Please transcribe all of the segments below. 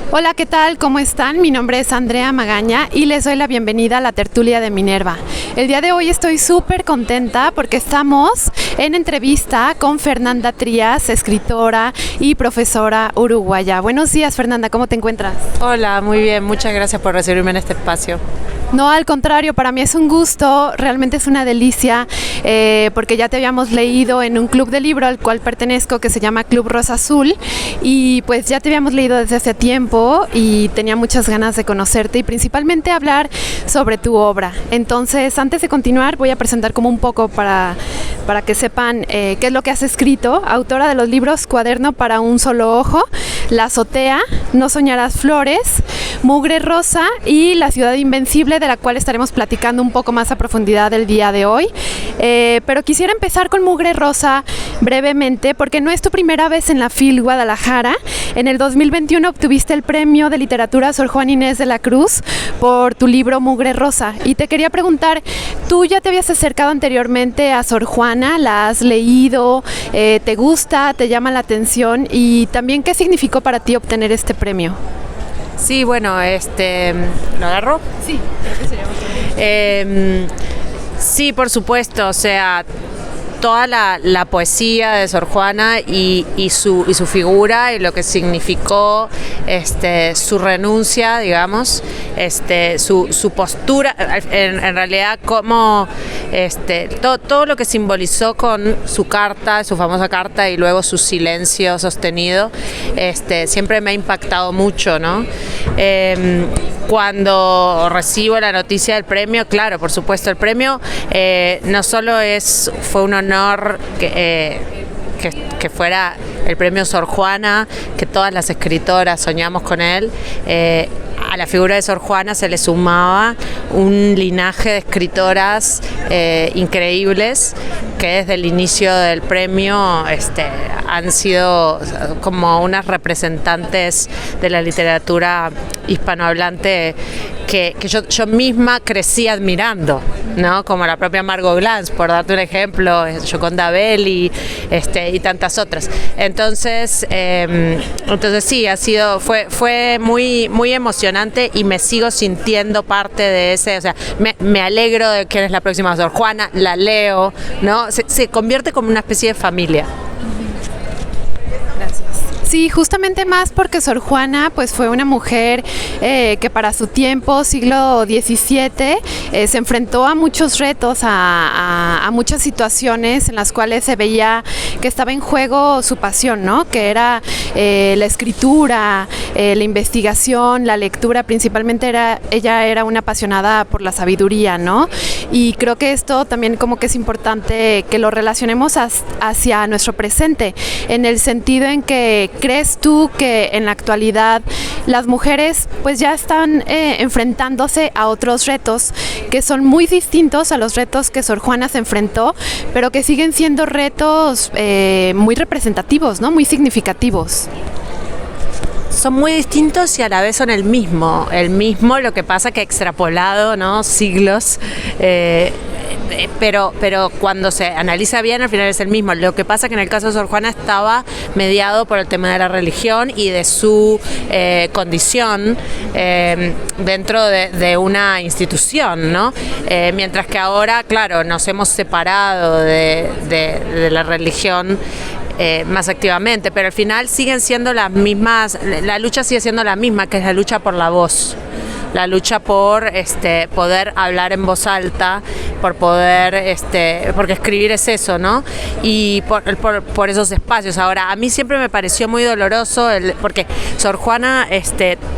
Hola, ¿qué tal? ¿Cómo están? Mi nombre es Andrea Magaña y les doy la bienvenida a la tertulia de Minerva. El día de hoy estoy súper contenta porque estamos en entrevista con Fernanda Trías, escritora y profesora uruguaya. Buenos días, Fernanda, ¿cómo te encuentras? Hola, muy bien, muchas gracias por recibirme en este espacio. No, al contrario, para mí es un gusto, realmente es una delicia, porque ya te habíamos leído en un club de libro al cual pertenezco que se llama Club Rosa Azul y pues ya te habíamos leído desde hace tiempo y tenía muchas ganas de conocerte y principalmente hablar sobre tu obra. Entonces, antes de continuar, voy a presentar como un poco para que sepan qué es lo que has escrito. Autora de los libros Cuaderno para un solo ojo, La azotea, No soñarás flores, Mugre rosa y La ciudad invencible, de la cual estaremos platicando un poco más a profundidad el día de hoy. Pero quisiera empezar con Mugre rosa brevemente, porque no es tu primera vez en la FIL Guadalajara. En el 2021 obtuviste el premio de literatura Sor Juana Inés de la Cruz por tu libro Mugre rosa. Y te quería preguntar, ¿tú ya te habías acercado anteriormente a Sor Juana? ¿La has leído? ¿Te gusta? ¿Te llama la atención? Y también, ¿qué significó para ti obtener este premio? Sí, bueno, ¿lo agarro? Sí, creo que sería sí, por supuesto, o sea, toda la poesía de Sor Juana y su figura y lo que significó su renuncia, digamos, su postura, en realidad como todo lo que simbolizó con su carta, su famosa carta y luego su silencio sostenido, siempre me ha impactado mucho, ¿no? Cuando recibo la noticia del premio, claro, por supuesto, el premio no solo fue un honor que fuera el premio Sor Juana, que todas las escritoras soñamos con él. A la figura de Sor Juana se le sumaba un linaje de escritoras increíbles que desde el inicio del premio han sido como unas representantes de la literatura hispanohablante que yo misma crecí admirando, ¿no? Como la propia Margot Glantz, por darte un ejemplo, Gioconda Belli y tantas otras. Entonces sí, fue muy, muy emocionante y me sigo sintiendo parte de ese, o sea, me alegro de quién es la próxima Sor Juana, la leo, ¿no? Se convierte como una especie de familia. Sí, justamente más porque Sor Juana pues fue una mujer que para su tiempo, siglo XVII, se enfrentó a muchos retos, a muchas situaciones en las cuales se veía que estaba en juego su pasión, ¿no? Que era la escritura, la investigación, la lectura, principalmente ella era una apasionada por la sabiduría, ¿no? Y creo que esto también como que es importante que lo relacionemos hacia nuestro presente, en el sentido en que ¿crees tú que en la actualidad las mujeres pues ya están enfrentándose a otros retos que son muy distintos a los retos que Sor Juana se enfrentó, pero que siguen siendo retos muy representativos, ¿no? Muy significativos? Son muy distintos y a la vez son el mismo, lo que pasa que extrapolado, ¿no? Siglos, pero cuando se analiza bien al final es el mismo. Lo que pasa que en el caso de Sor Juana estaba mediado por el tema de la religión y de su condición dentro de una institución, ¿no? Mientras que ahora, claro, nos hemos separado de la religión más activamente, pero al final siguen siendo las mismas, la lucha sigue siendo la misma, que es la lucha por la voz, la lucha por poder hablar en voz alta, por poder, porque escribir es eso, ¿no? Y por esos espacios. Ahora, a mí siempre me pareció muy doloroso, porque Sor Juana,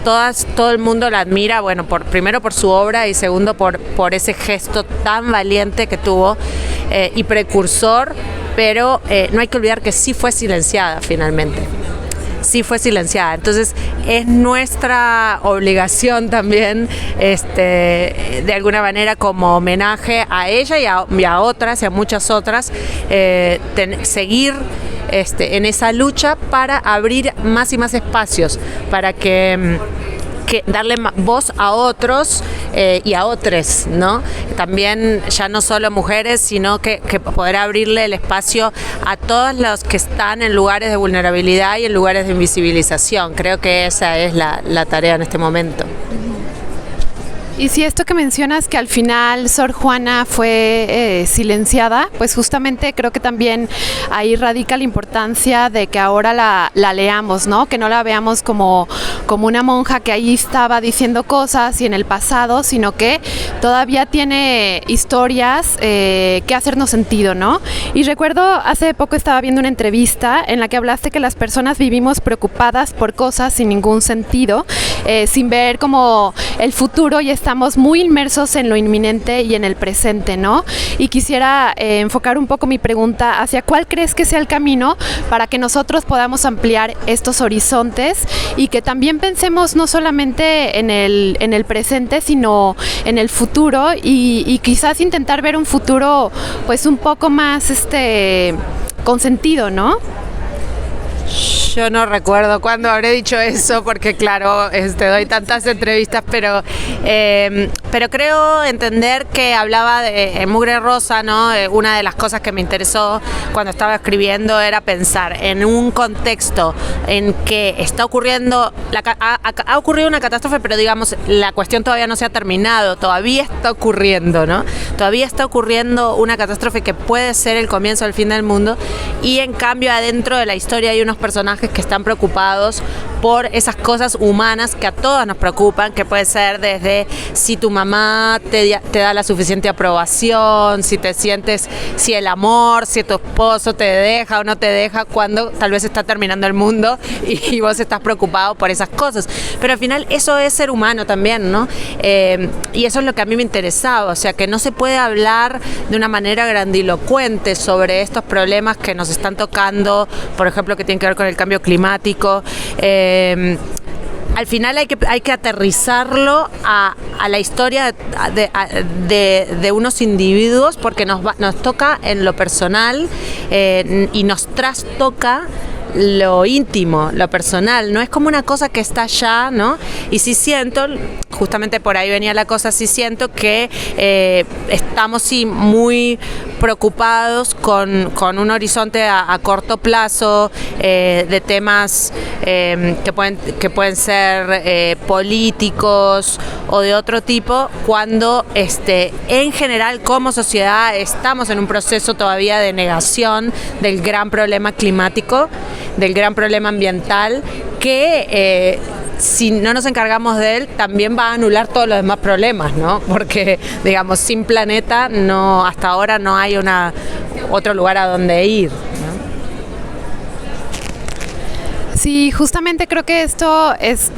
todo el mundo la admira, bueno, primero por su obra y segundo por ese gesto tan valiente que tuvo y precursor, pero no hay que olvidar que sí fue silenciada finalmente. Sí fue silenciada, entonces es nuestra obligación también de alguna manera como homenaje a ella y a otras y a muchas otras seguir en esa lucha para abrir más y más espacios para que darle voz a otros y a otros, ¿no? También ya no solo mujeres, sino que poder abrirle el espacio a todos los que están en lugares de vulnerabilidad y en lugares de invisibilización. Creo que esa es la tarea en este momento. Y si esto que mencionas que al final Sor Juana fue silenciada, pues justamente creo que también ahí radica la importancia de que ahora la leamos, ¿no? Que no la veamos como una monja que ahí estaba diciendo cosas y en el pasado, sino que todavía tiene historias que hacernos sentido, ¿no? Y recuerdo hace poco estaba viendo una entrevista en la que hablaste que las personas vivimos preocupadas por cosas sin ningún sentido, sin ver como el futuro y estamos muy inmersos en lo inminente y en el presente, ¿no? Y quisiera enfocar un poco mi pregunta hacia cuál crees que sea el camino para que nosotros podamos ampliar estos horizontes y que también pensemos no solamente en el presente, sino en el futuro y quizás intentar ver un futuro pues un poco más con sentido, ¿no? Yo no recuerdo cuándo habré dicho eso, porque claro, doy tantas entrevistas, pero creo entender que hablaba de Mugre Rosa, ¿no? Una de las cosas que me interesó cuando estaba escribiendo era pensar en un contexto en que está ocurriendo, ha ocurrido una catástrofe, pero digamos, la cuestión todavía no se ha terminado, todavía está ocurriendo, ¿no? Todavía está ocurriendo una catástrofe que puede ser el comienzo del fin del mundo, y en cambio adentro de la historia hay unos personajes que están preocupados por esas cosas humanas que a todas nos preocupan, que puede ser desde si tu mamá te da la suficiente aprobación, si te sientes, si el amor, si tu esposo te deja o no te deja cuando tal vez está terminando el mundo y vos estás preocupado por esas cosas. Pero al final eso es ser humano también, ¿no? Y eso es lo que a mí me interesaba, o sea, que no se puede hablar de una manera grandilocuente sobre estos problemas que nos están tocando, por ejemplo, que tienen que ver con el cambio climático. Al final hay que aterrizarlo a la historia de unos individuos, porque nos toca en lo personal y nos trastoca lo íntimo, lo personal, no es como una cosa que está allá, ¿no? Y sí siento, justamente por ahí venía la cosa, sí siento que estamos sí muy preocupados con un horizonte a corto plazo de temas que pueden ser políticos o de otro tipo, cuando en general como sociedad estamos en un proceso todavía de negación del gran problema climático, del gran problema ambiental, que si no nos encargamos de él, también va a anular todos los demás problemas, ¿no? Porque, digamos, sin planeta no, hasta ahora no hay otro lugar a donde ir, ¿no? Sí, justamente creo que esto es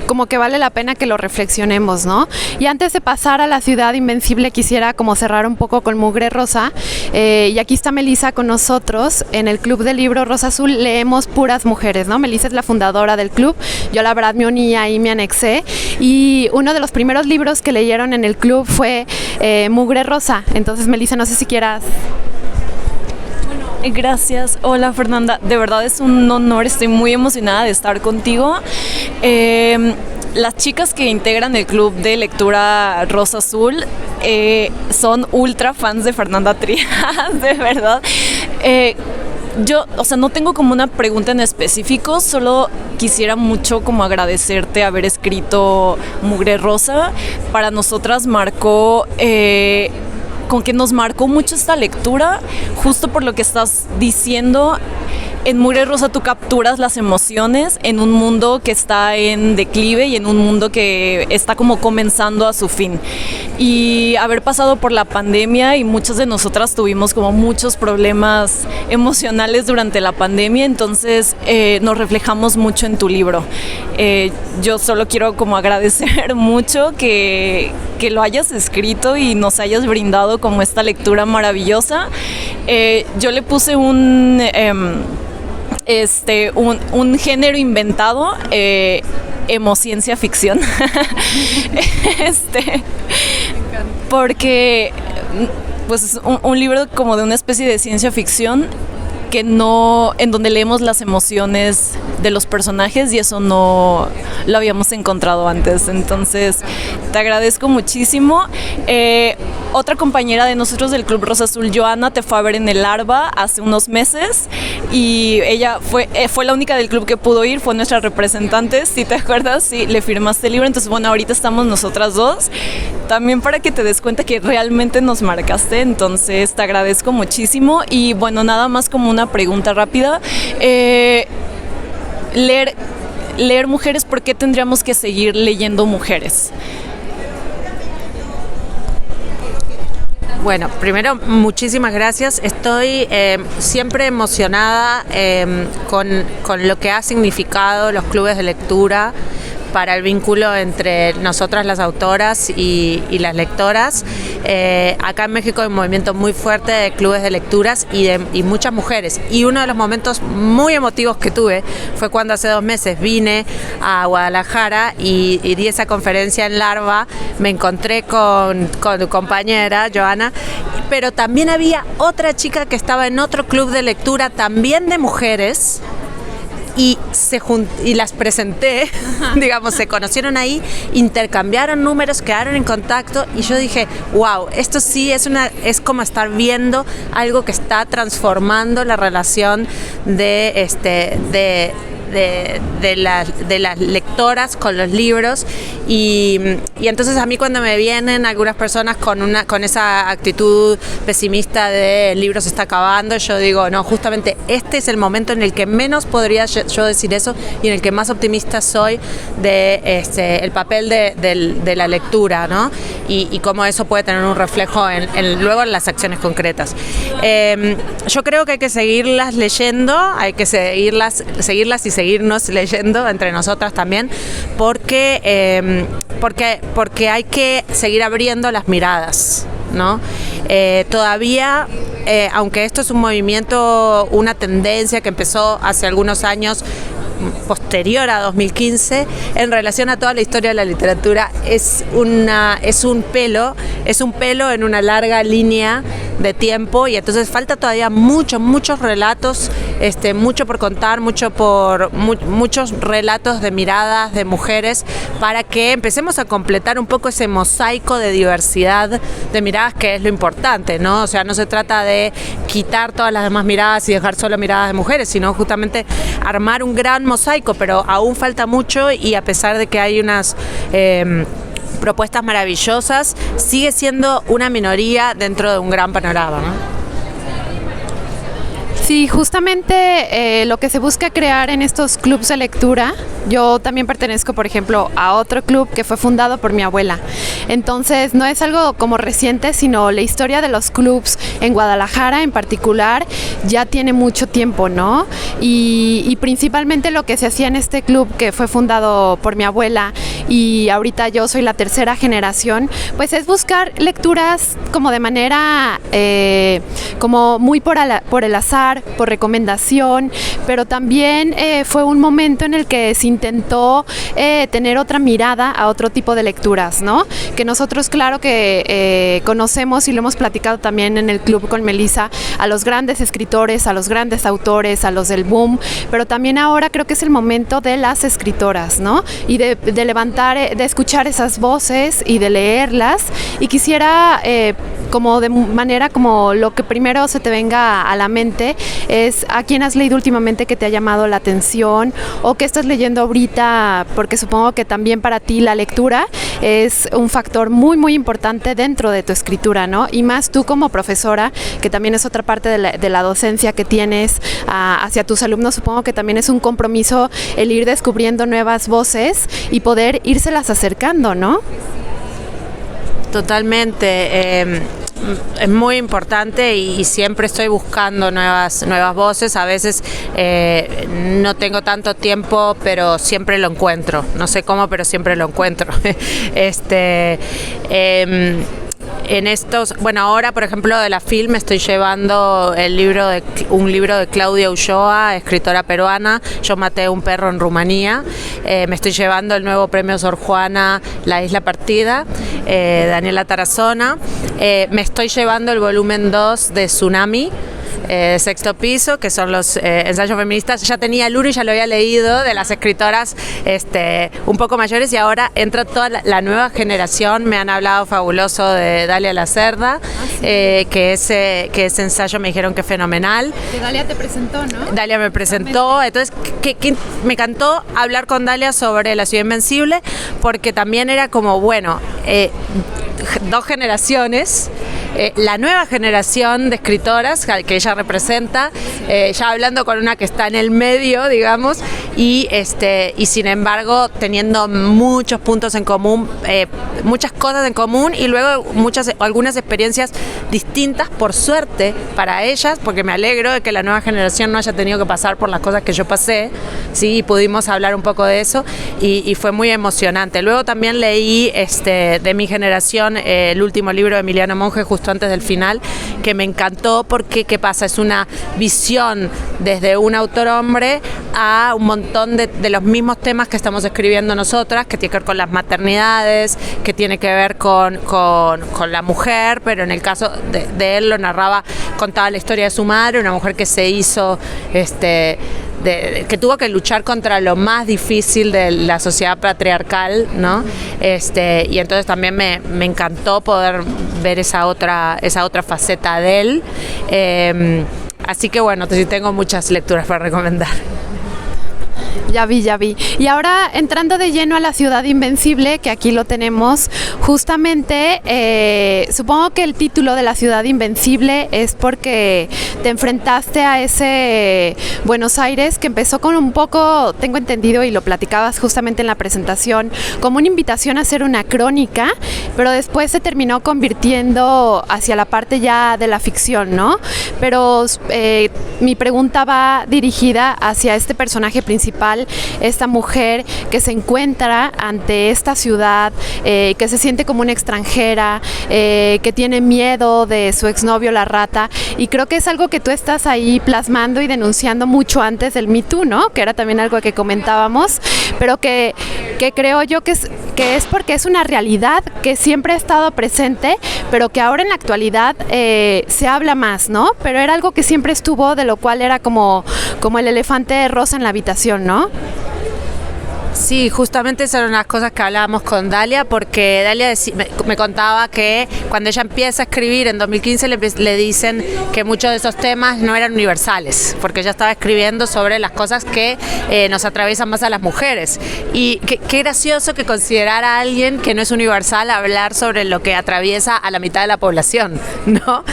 como que vale la pena que lo reflexionemos, ¿no? Y antes de pasar a la ciudad invencible, quisiera como cerrar un poco con Mugre Rosa, y aquí está Melissa con nosotros. En el Club del Libro Rosa Azul leemos puras mujeres, ¿no? Melissa es la fundadora del club, yo la verdad me uní ahí, me anexé, y uno de los primeros libros que leyeron en el club fue Mugre Rosa. Entonces, Melissa, no sé si quieras... Gracias. Hola, Fernanda. De verdad es un honor, estoy muy emocionada de estar contigo. Las chicas que integran el club de lectura Rosa Azul son ultra fans de Fernanda Trías, de verdad. Yo, no tengo como una pregunta en específico, solo quisiera mucho como agradecerte haber escrito Mugre Rosa. Para nosotras marcó... con que nos marcó mucho esta lectura, justo por lo que estás diciendo. En Mugre Rosa tú capturas las emociones en un mundo que está en declive y en un mundo que está como comenzando a su fin. Y haber pasado por la pandemia, y muchas de nosotras tuvimos como muchos problemas emocionales durante la pandemia, entonces nos reflejamos mucho en tu libro. Yo solo quiero como agradecer mucho que lo hayas escrito y nos hayas brindado como esta lectura maravillosa. Yo le puse un género inventado, ciencia ficción. Porque pues es un libro como de una especie de ciencia ficción que no, en donde leemos las emociones de los personajes, y eso no lo habíamos encontrado antes. Entonces te agradezco muchísimo. Otra compañera de nosotros del Club Rosa Azul, Joana, te fue a ver en el Arba hace unos meses, y ella fue la única del club que pudo ir, fue nuestra representante, si te acuerdas, sí, le firmaste el libro. Entonces bueno, ahorita estamos nosotras dos, también para que te des cuenta que realmente nos marcaste. Entonces te agradezco muchísimo. Y bueno, nada más como una pregunta rápida, leer mujeres, ¿por qué tendríamos que seguir leyendo mujeres? Bueno, primero, muchísimas gracias. Estoy siempre emocionada con lo que ha significado los clubes de lectura para el vínculo entre nosotras las autoras y las lectoras. Acá en México hay un movimiento muy fuerte de clubes de lecturas y muchas mujeres. Y uno de los momentos muy emotivos que tuve fue cuando hace 2 meses vine a Guadalajara y di esa conferencia en Larva. Me encontré con tu compañera, Joana, pero también había otra chica que estaba en otro club de lectura, también de mujeres, y las presenté, digamos, se conocieron ahí, intercambiaron números, quedaron en contacto, y yo dije, wow, esto sí es como estar viendo algo que está transformando la relación de las lectoras con los libros. Y entonces a mí, cuando me vienen algunas personas con esa actitud pesimista de el libro se está acabando, yo digo, no, justamente este es el momento en el que menos podría yo decir eso, y en el que más optimista soy de el papel de la lectura, ¿no? Y cómo eso puede tener un reflejo luego en las acciones concretas. Yo creo que hay que seguirlas leyendo, hay que seguirlas y seguirnos leyendo entre nosotras también, porque hay que seguir abriendo las miradas, ¿no? Todavía, aunque esto es un movimiento, una tendencia que empezó hace algunos años, posterior a 2015, en relación a toda la historia de la literatura, es un pelo en una larga línea de tiempo, y entonces falta todavía muchos relatos, mucho por contar, muchos relatos de miradas de mujeres, para que empecemos a completar un poco ese mosaico de diversidad de miradas, que es lo importante, ¿no? O sea, no se trata de quitar todas las demás miradas y dejar solo miradas de mujeres, sino justamente armar un gran mosaico, pero aún falta mucho, y a pesar de que hay unas propuestas maravillosas, sigue siendo una minoría dentro de un gran panorama, ¿no? Sí, justamente lo que se busca crear en estos clubs de lectura, yo también pertenezco, por ejemplo, a otro club que fue fundado por mi abuela. Entonces, no es algo como reciente, sino la historia de los clubs en Guadalajara en particular ya tiene mucho tiempo, ¿no? Y principalmente lo que se hacía en este club, que fue fundado por mi abuela, y ahorita yo soy la tercera generación, pues es buscar lecturas como de manera como muy por el azar, por recomendación, pero también fue un momento en el que se intentó tener otra mirada a otro tipo de lecturas, ¿no? Que nosotros, claro que conocemos, y lo hemos platicado también en el club con Melissa, a los grandes escritores, a los grandes autores, a los del boom, pero también ahora creo que es el momento de las escritoras, ¿no? Y de levantar, de escuchar esas voces y de leerlas, y quisiera como de manera como lo que primero se te venga a la mente es a quién has leído últimamente que te ha llamado la atención, o qué estás leyendo ahorita, porque supongo que también para ti la lectura es un factor muy importante dentro de tu escritura, ¿no? Y más tú como profesora, que también es otra parte de la docencia que tienes hacia tus alumnos, supongo que también es un compromiso el ir descubriendo nuevas voces y poder írselas acercando, ¿no? Totalmente. Es muy importante, y siempre estoy buscando nuevas voces. A veces no tengo tanto tiempo, pero siempre lo encuentro. No sé cómo, pero siempre lo encuentro. En estos, bueno, ahora por ejemplo de la FIL me estoy llevando un libro de Claudia Ulloa, escritora peruana. Yo maté a un perro en Rumanía. Me estoy llevando el nuevo premio Sor Juana, La Isla Partida, Daniela Tarazona. Me estoy llevando el volumen 2 de Tsunami, Sexto Piso, que son los ensayos feministas. Ya tenía el uno y ya lo había leído de las escritoras un poco mayores, y ahora entra toda la nueva generación. Me han hablado fabuloso de Dalia Lacerda, que ese ensayo me dijeron que es fenomenal. Que Dalia te presentó, ¿no? Dalia me presentó, entonces que me encantó hablar con Dalia sobre La Ciudad Invencible, porque también era como, bueno, dos generaciones, la nueva generación de escritoras que ella representa, ya hablando con una que está en el medio, digamos, y sin embargo teniendo muchos puntos en común, muchas cosas en común, y luego algunas experiencias distintas, por suerte para ellas, porque me alegro de que la nueva generación no haya tenido que pasar por las cosas que yo pasé, sí, y pudimos hablar un poco de eso, y fue muy emocionante. Luego también leí de mi generación el último libro de Emiliano Monge, justo antes del final, que me encantó porque, ¿qué pasa? Es una visión desde un autor hombre a un montón de los mismos temas que estamos escribiendo nosotras, que tiene que ver con las maternidades, que tiene que ver con la mujer, pero en el caso de él lo narraba, contaba la historia de su madre, una mujer que se hizo que tuvo que luchar contra lo más difícil de la sociedad patriarcal, ¿no? Y entonces también me encantó poder ver esa otra faceta de él. Así que bueno, sí tengo muchas lecturas para recomendar. Ya vi. Y ahora entrando de lleno a La Ciudad Invencible, que aquí lo tenemos, justamente supongo que el título de La Ciudad Invencible es porque te enfrentaste a ese Buenos Aires que empezó con un poco, tengo entendido y lo platicabas justamente en la presentación, como una invitación a hacer una crónica, pero después se terminó convirtiendo hacia la parte ya de la ficción, ¿no? Pero mi pregunta va dirigida hacia este personaje principal, esta mujer que se encuentra ante esta ciudad, que se siente como una extranjera, que tiene miedo de su exnovio la rata, y creo que es algo que tú estás ahí plasmando y denunciando mucho antes del Me Too, ¿no? Que era también algo que comentábamos, pero que creo yo que es porque es una realidad que siempre ha estado presente, pero que ahora en la actualidad se habla más, ¿no? Pero era algo que siempre estuvo, de lo cual era como el elefante rosa en la habitación, ¿no? Sí, justamente esas eran las cosas que hablábamos con Dalia, porque Dalia me contaba que cuando ella empieza a escribir en 2015 le dicen que muchos de esos temas no eran universales, porque ella estaba escribiendo sobre las cosas que nos atraviesan más a las mujeres. Y qué gracioso que considerara a alguien que no es universal hablar sobre lo que atraviesa a la mitad de la población, ¿no?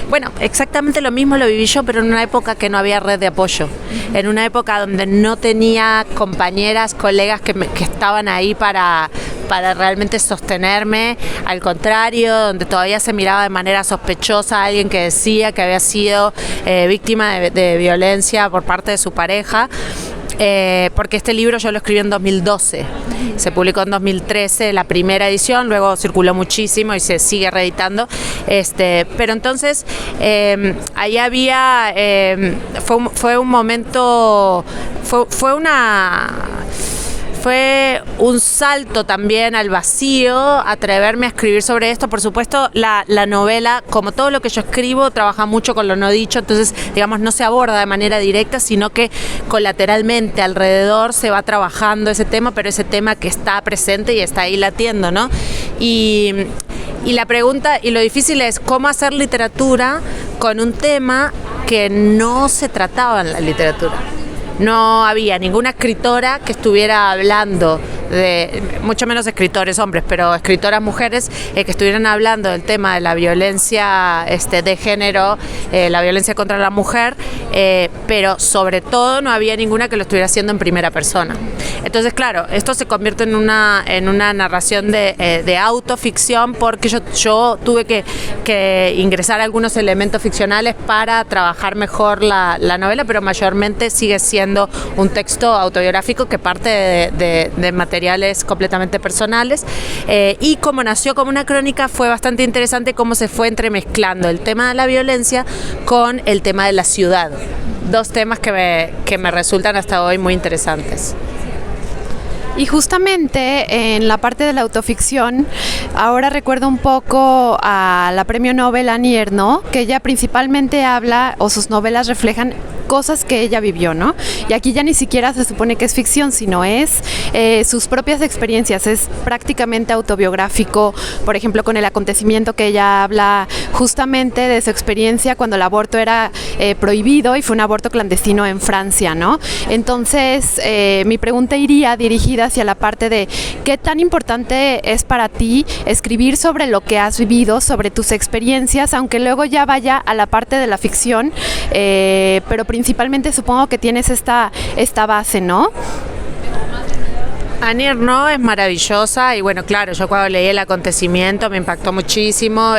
Bueno, exactamente lo mismo lo viví yo, pero en una época que no había red de apoyo, en una época donde no tenía compañeras, colegas que estaban ahí para realmente sostenerme, al contrario, donde todavía se miraba de manera sospechosa a alguien que decía que había sido víctima de violencia por parte de su pareja. Porque este libro yo lo escribí en 2012, se publicó en 2013 la primera edición, luego circuló muchísimo y se sigue reeditando, pero entonces ahí había fue un momento, fue un salto también al vacío, atreverme a escribir sobre esto. Por supuesto, la novela, como todo lo que yo escribo, trabaja mucho con lo no dicho, entonces, digamos, no se aborda de manera directa, sino que colateralmente alrededor se va trabajando ese tema, pero ese tema que está presente y está ahí latiendo, ¿no? Y la pregunta, y lo difícil es cómo hacer literatura con un tema que no se trataba en la literatura. No había ninguna escritora que estuviera hablando mucho menos escritores hombres, pero escritoras mujeres que estuvieran hablando del tema de la violencia de género, la violencia contra la mujer, pero sobre todo no había ninguna que lo estuviera haciendo en primera persona. Entonces, claro, esto se convierte en una narración de autoficción, porque yo tuve que ingresar algunos elementos ficcionales para trabajar mejor la novela, pero mayormente sigue siendo un texto autobiográfico que parte de materiales completamente personales, y como nació como una crónica, fue bastante interesante cómo se fue entremezclando el tema de la violencia con el tema de la ciudad, dos temas que me resultan hasta hoy muy interesantes. Y justamente en la parte de la autoficción, ahora recuerdo un poco a la premio Nobel Annie Ernaux, que ella principalmente habla, o sus novelas reflejan cosas que ella vivió, ¿no? Y aquí ya ni siquiera se supone que es ficción, sino es sus propias experiencias, es prácticamente autobiográfico, por ejemplo, con el acontecimiento que ella habla justamente de su experiencia cuando el aborto era prohibido y fue un aborto clandestino en Francia, ¿no? Entonces, mi pregunta iría dirigida hacia la parte de qué tan importante es para ti escribir sobre lo que has vivido, sobre tus experiencias, aunque luego ya vaya a la parte de la ficción, pero principalmente supongo que tienes esta base, ¿no? Annie Ernaux es maravillosa y bueno, claro, yo cuando leí el acontecimiento me impactó muchísimo.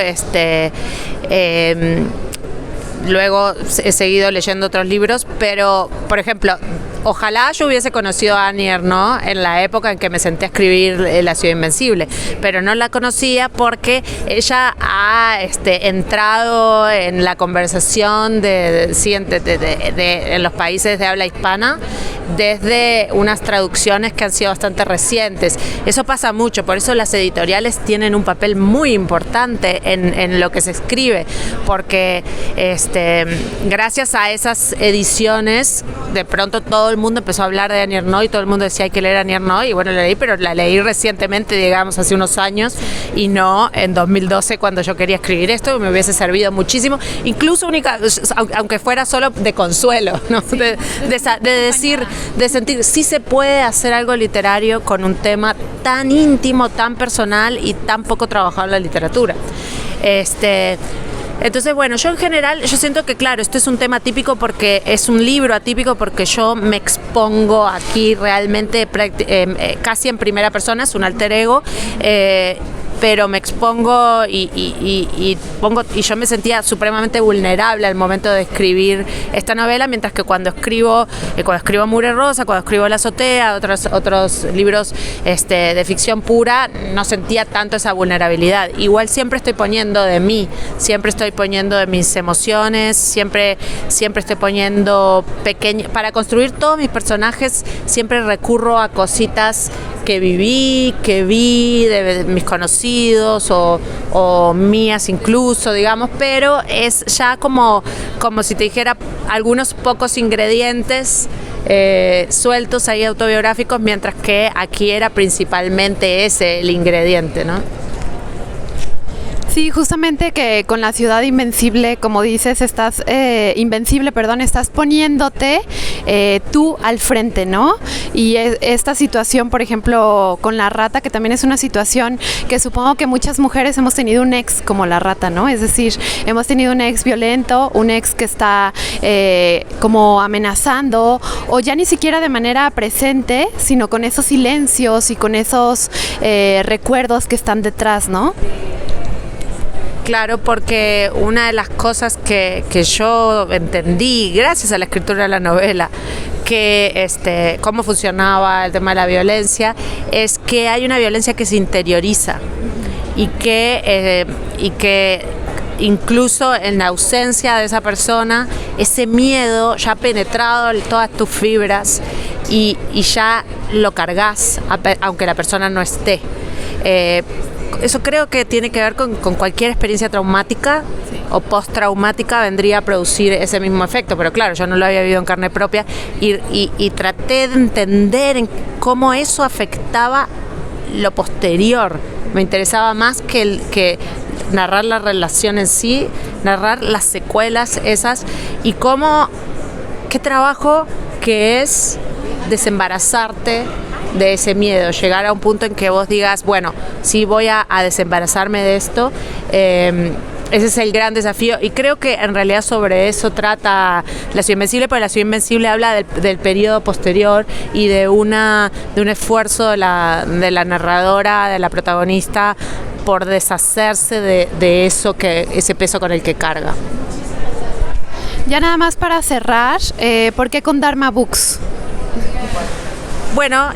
Luego he seguido leyendo otros libros, pero, por ejemplo, ojalá yo hubiese conocido a Annie Ernaux en la época en que me senté a escribir La ciudad invencible, pero no la conocía porque ella ha entrado en la conversación en los países de habla hispana desde unas traducciones que han sido bastante recientes. Eso pasa mucho, por eso las editoriales tienen un papel muy importante en lo que se escribe, porque gracias a esas ediciones de pronto todo el mundo empezó a hablar de Annie Ernaux y todo el mundo decía hay que leer a Annie Ernaux, y bueno, la leí, pero la leí recientemente, digamos hace unos años, y no en 2012 cuando yo quería escribir esto. Me hubiese servido muchísimo, incluso aunque fuera solo de consuelo, ¿no? De sentir si se puede hacer algo literario con un tema tan íntimo, tan personal y tan poco trabajado en la literatura. Entonces, bueno, yo en general, yo siento que, claro, esto es un tema típico porque es un libro atípico, porque yo me expongo aquí realmente casi en primera persona, es un alter ego, pero me expongo y yo me sentía supremamente vulnerable al momento de escribir esta novela, mientras que cuando escribo Mure Rosa, cuando escribo La azotea, otros libros de ficción pura, no sentía tanto esa vulnerabilidad. Igual siempre estoy poniendo de mí, siempre estoy poniendo de mis emociones, siempre estoy poniendo para construir todos mis personajes, siempre recurro a cositas que vi de mis conocidos o mías incluso, digamos, pero es ya como si te dijera algunos pocos ingredientes sueltos ahí autobiográficos, mientras que aquí era principalmente ese el ingrediente, ¿no? Sí, justamente que con La ciudad invencible, como dices, estás poniéndote tú al frente, ¿no? Y esta situación, por ejemplo, con la rata, que también es una situación que supongo que muchas mujeres hemos tenido un ex como la rata, ¿no? Es decir, hemos tenido un ex violento, un ex que está como amenazando, o ya ni siquiera de manera presente, sino con esos silencios y con esos recuerdos que están detrás, ¿no? Claro, porque una de las cosas que yo entendí gracias a la escritura de la novela, que cómo funcionaba el tema de la violencia, es que hay una violencia que se interioriza y que incluso en la ausencia de esa persona, ese miedo ya ha penetrado en todas tus fibras y ya lo cargas aunque la persona no esté. Eso creo que tiene que ver con cualquier experiencia traumática, sí, o postraumática, vendría a producir ese mismo efecto, pero claro, yo no lo había vivido en carne propia y traté de entender cómo eso afectaba lo posterior. Me interesaba más que narrar la relación en sí, narrar las secuelas esas y qué trabajo que es desembarazarte de ese miedo, llegar a un punto en que vos digas, bueno, sí voy a desembarazarme de esto. Ese es el gran desafío y creo que en realidad sobre eso trata La ciudad invencible, porque La ciudad invencible habla del periodo posterior y de un esfuerzo de la narradora, de la protagonista, por deshacerse de ese peso con el que carga. Ya nada más para cerrar, ¿por qué con Dharma Books? Bueno,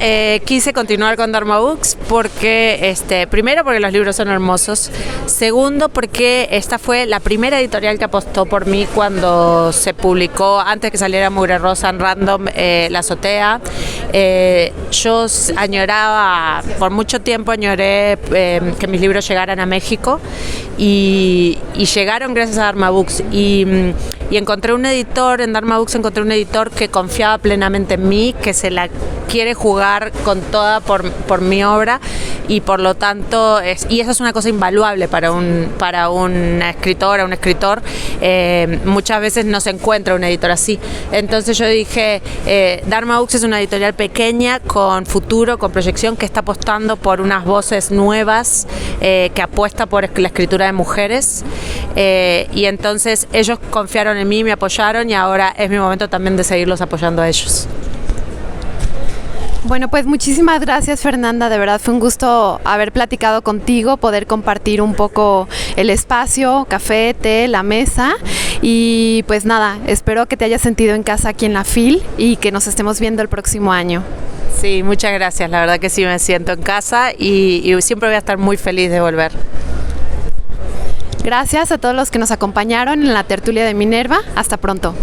quise continuar con Dharma Books porque, primero porque los libros son hermosos, segundo porque esta fue la primera editorial que apostó por mí cuando se publicó, antes que saliera Mugre Rosa en Random, La Azotea. Yo añoraba, por mucho tiempo añoré que mis libros llegaran a México y llegaron gracias a Dharma Books y encontré un editor, en Dharma Books encontré un editor que confiaba plenamente en mí, que se la quiere jugar con toda por mi obra y por lo tanto, y eso es una cosa invaluable para una escritora, un escritor. Muchas veces no se encuentra un editor así. Entonces yo dije, Dharma Books es una editorial pequeña, con futuro, con proyección, que está apostando por unas voces nuevas, que apuesta por la escritura de mujeres. Y entonces ellos confiaron en mí, me apoyaron y ahora es mi momento también de seguirlos apoyando a ellos. Bueno, pues muchísimas gracias, Fernanda, de verdad fue un gusto haber platicado contigo, poder compartir un poco el espacio, café, té, la mesa y pues nada, espero que te hayas sentido en casa aquí en la FIL y que nos estemos viendo el próximo año. Sí, muchas gracias, la verdad que sí me siento en casa y siempre voy a estar muy feliz de volver. Gracias a todos los que nos acompañaron en la tertulia de Minerva, hasta pronto.